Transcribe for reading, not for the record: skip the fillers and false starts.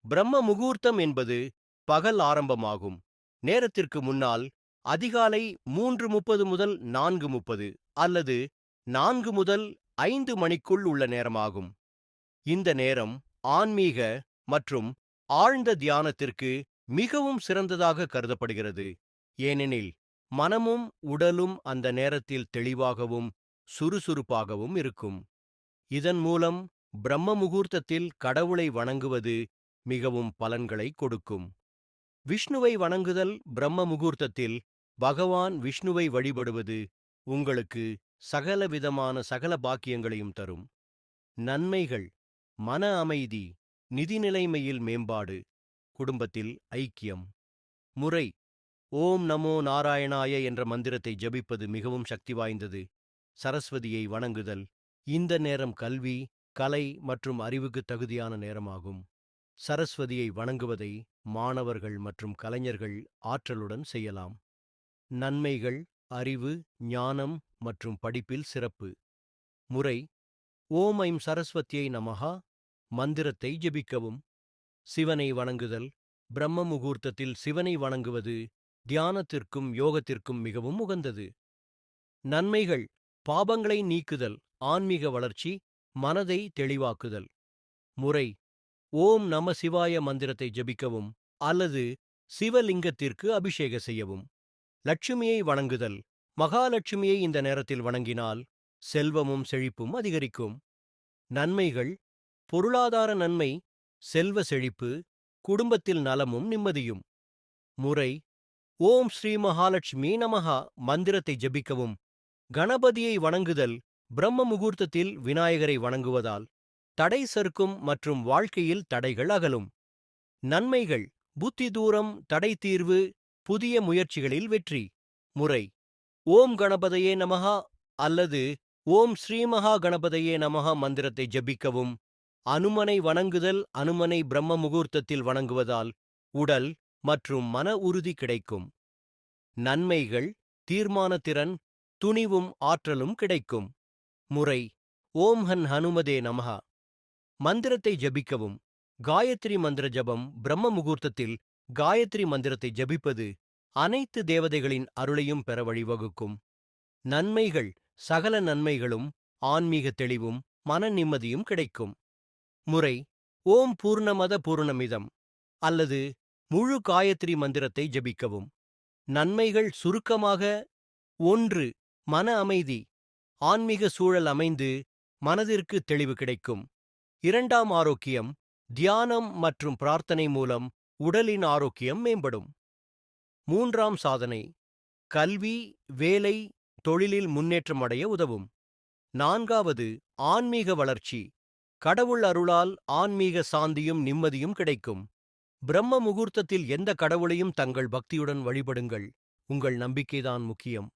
பிரம்ம முகூர்த்தம் என்பது பகல் ஆரம்பமாகும் நேரத்திற்கு முன்னால் அதிகாலை 3:30 முதல் 4:30 அல்லது 4 முதல் 5 மணிக்குள் உள்ள நேரமாகும். இந்த நேரம் ஆன்மீக மற்றும் ஆழ்ந்த தியானத்திற்கு மிகவும் சிறந்ததாக கருதப்படுகிறது. ஏனெனில் மனமும் உடலும் அந்த நேரத்தில் தெளிவாகவும் சுறுசுறுப்பாகவும் இருக்கும். இதன் மூலம் பிரம்ம முகூர்த்தத்தில் கடவுளை வணங்குவது மிகவும் பலன்களை கொடுக்கும். விஷ்ணுவை வணங்குதல் பிரம்ம முகூர்த்தத்தில் பகவான் விஷ்ணுவை வழிபடுவது உங்களுக்கு சகலவிதமான சகல பாக்கியங்களையும் தரும். நன்மைகள்: மன அமைதி, நிதி நிலைமையில் மேம்பாடு, குடும்பத்தில் ஐக்கியம். முறை: ஓம் நமோ நாராயணாய என்ற மந்திரத்தை ஜபிப்பது மிகவும் சக்தி வாய்ந்தது. சரஸ்வதியை வணங்குதல்: இந்த நேரம் கல்வி, கலை மற்றும் அறிவுக்கு தகுதியான நேரமாகும். சரஸ்வதியை வணங்குவதை மாணவர்கள் மற்றும் கலைஞர்கள் ஆற்றலுடன் செய்யலாம். நன்மைகள்: அறிவு, ஞானம் மற்றும் படிப்பில் சிறப்பு. முறை: ஓம் ஐம் சரஸ்வதியை நமஹா மந்திரத்தை ஜெபிக்கவும். சிவனை வணங்குதல்: பிரம்ம முகூர்த்தத்தில் சிவனை வணங்குவது தியானத்திற்கும் யோகத்திற்கும் மிகவும் உகந்தது. நன்மைகள்: பாபங்களை நீக்குதல், ஆன்மீக வளர்ச்சி, மனதை தெளிவாக்குதல். முறை: ஓம் நம சிவாய மந்திரத்தை ஜபிக்கவும் அல்லது சிவலிங்கத்திற்கு அபிஷேக செய்யவும். லட்சுமியை வணங்குதல்: மகாலட்சுமியை இந்த நேரத்தில் வணங்கினால் செல்வமும் செழிப்பும் அதிகரிக்கும். நன்மைகள்: பொருளாதார நன்மை, செல்வ செழிப்பு, குடும்பத்தில் நலமும் நிம்மதியும். முறை: ஓம் ஸ்ரீ மகாலட்சுமி நமஹா மந்திரத்தை ஜபிக்கவும். கணபதியை வணங்குதல்: பிரம்ம முகூர்த்தத்தில் விநாயகரை வணங்குவதால் தடை சறுக்கும் மற்றும் வாழ்க்கையில் தடைகள் அகலும். நன்மைகள்: புத்தி தூரம், தடை தீர்வு, புதிய முயற்சிகளில் வெற்றி. முறை: ஓம் கணபதையே நமஹா அல்லது ஓம் ஸ்ரீமகா கணபதையே நமஹா மந்திரத்தை ஜபிக்கவும். அனுமனை வணங்குதல்: அனுமனை பிரம்ம முகூர்த்தத்தில் வணங்குவதால் உடல் மற்றும் மன உறுதி கிடைக்கும். நன்மைகள்: தீர்மானத்திறன், துணிவும் ஆற்றலும் கிடைக்கும். முறை: ஓம் ஹன் ஹனுமதே நமஹா மந்திரத்தை ஜபிக்கவும். காயத்ரி மந்திர ஜபம்: பிரம்ம முகூர்த்தத்தில் காயத்ரி மந்திரத்தை ஜபிப்பது அனைத்து தேவதைகளின் அருளையும் பெற வழிவகுக்கும். நன்மைகள்: சகல நன்மைகளும், ஆன்மீக தெளிவும், மன நிம்மதியும் கிடைக்கும். முறை: ஓம் பூர்ணமத பூர்ணமிதம் அல்லது முழு காயத்ரி மந்திரத்தை ஜபிக்கவும். நன்மைகள் சுருக்கமாக: 1. மன அமைதி, ஆன்மீக சூழல் அமைந்து மனதிற்கு தெளிவு கிடைக்கும். 2. ஆரோக்கியம், தியானம் மற்றும் பிரார்த்தனை மூலம் உடலின் ஆரோக்கியம் மேம்படும். 3. சாதனை, கல்வி, வேலை, தொழிலில் முன்னேற்றம் அடைய உதவும். 4. ஆன்மீக வளர்ச்சி, கடவுள் அருளால் ஆன்மீக சாந்தியும் நிம்மதியும் கிடைக்கும். பிரம்ம முகூர்த்தத்தில் எந்த கடவுளையும் தங்கள் பக்தியுடன் வழிபடுங்கள். உங்கள் நம்பிக்கைதான் முக்கியம்.